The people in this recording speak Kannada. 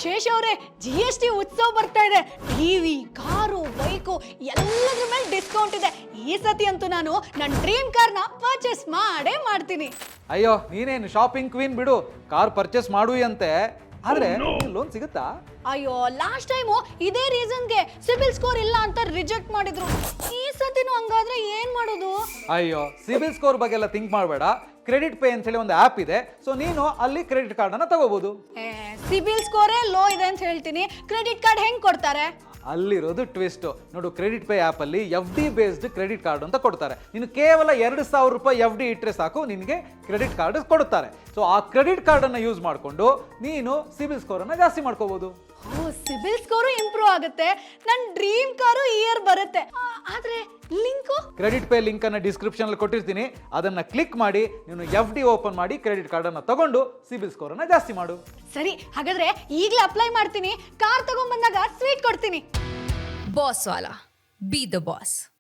ಶೇಷ್ ಅವರೇ, GST ಉತ್ಸವ ಬರ್ತಾ ಇದೆ. ಟಿವಿ, ಕಾರು, ಬೈಕು ಎಲ್ಲದ್ರ ಮೇಲೆ ಡಿಸ್ಕೌಂಟ್ ಇದೆ. ಈ ಸತಿ ಅಂತೂ ನಾನು ನನ್ನ ಡ್ರೀಮ್ ಕಾರ್ನ ಪರ್ಚೇಸ್ ಮಾಡೇ ಮಾಡ್ತೀನಿ. ಅಯ್ಯೋ ನೀನೇನು ಶಾಪಿಂಗ್ ಕ್ವೀನ್ ಬಿಡು, ಕಾರ್ ಪರ್ಚೇಸ್ ಮಾಡುವಂತೆ. ಆದ್ರೆ ಲೋನ್ ಸಿಗುತ್ತಾ? ಅಯ್ಯೋ, ಲಾಸ್ಟ್ ಟೈಮು ಇದೇ ರೀಸನ್ಗೆ ಸಿಬಿಲ್ ಸ್ಕೋರ್ ಇಲ್ಲ ಅಂತ ರಿಜೆಕ್ಟ್ ಮಾಡಿದ್ರು. ಈ ಸತಿನೂ ಹಂಗಾದ್ರೆ ಏನ್ ಮಾಡೋದು? ಅಯ್ಯೋ, ಸಿಬಿಲ್ ಸ್ಕೋರ್ ಬಗ್ಗೆ ಎಲ್ಲ ಥಿಂಕ್ ಮಾಡಬೇಡ. ಕ್ರೆಡಿಟ್ ಪೇ ಅಂತ ಹೇಳಿ ಒಂದು ಆ್ಯಪ್ ಇದೆ. ಸೊ ನೀನು ಅಲ್ಲಿ ಕ್ರೆಡಿಟ್ ಕಾರ್ಡ್ ಅನ್ನ ತಗೋಬಹುದು. ಸಿಬಿಲ್ ಸ್ಕೋರೇ ಲೋ ಇದೆ ಅಂತ ಹೇಳ್ತೀನಿ, ಕ್ರೆಡಿಟ್ ಕಾರ್ಡ್ ಹೆಂಗ್ ಕೊಡ್ತಾರೆ? ಅಲ್ಲಿರೋದು ಟ್ವಿಸ್ಟ್ ನೋಡು. ಕ್ರೆಡಿಟ್ ಪೇ ಆ್ಯಪ್ ಅಲ್ಲಿ FD ಬೇಸ್ಡ್ ಕ್ರೆಡಿಟ್ ಕಾರ್ಡ್ ಅಂತ ಕೊಡ್ತಾರೆ. ನೀನು ಕೇವಲ 2,000 ರೂಪಾಯಿ FD ಇಟ್ಟರೆ ಸಾಕು, ನಿನಗೆ ಕ್ರೆಡಿಟ್ ಕಾರ್ಡ್ ಕೊಡುತ್ತಾರೆ. ಸೊ ಆ ಕ್ರೆಡಿಟ್ ಕಾರ್ಡ್ ಅನ್ನ ಯೂಸ್ ಮಾಡಿಕೊಂಡು ನೀನು ಸಿಬಿಲ್ ಸ್ಕೋರ್ ಅನ್ನ ಜಾಸ್ತಿ ಮಾಡ್ಕೋಬಹುದು. ಓ, ಸಿಬಿಲ್ ಸ್ಕೋರು ಇಂಪ್ರೂವ್ ಆಗುತ್ತೆ, ನನ್ನ ಡ್ರೀಮ್ ಕಾರು ಇಯರ್ ಬರುತ್ತೆ. ಆದ್ರೆ ಲಿಂಕು? ಕ್ರೆಡಿಟ್ ಪೇ ಲಿಂಕ್ ಅನ್ನ ಡಿಸ್ಕ್ರಿಪ್ಷನ್ ಅಲ್ಲಿ ಕೊಟ್ಟಿರ್ತೀನಿ. ಅದನ್ನ ಕ್ಲಿಕ್ ಮಾಡಿ ನೀನು FD ಓಪನ್ ಮಾಡಿ ಕ್ರೆಡಿಟ್ ಕಾರ್ಡ್ ಅನ್ನ ತಗೊಂಡು ಸಿಬಿಲ್ ಸ್ಕೋರ್ ಅನ್ನ ಜಾಸ್ತಿ ಮಾಡು. ಸರಿ, ಹಾಗಾದ್ರೆ ಈಗಲೇ ಅಪ್ಲೈ ಮಾಡ್ತೀನಿ. ಕಾರ್ ತಗೊಂಡ್ ಬಂದಾಗ ಸ್ವೀಟ್ ಕೊಡ್ತೀನಿ. Boss Wala. Be the boss.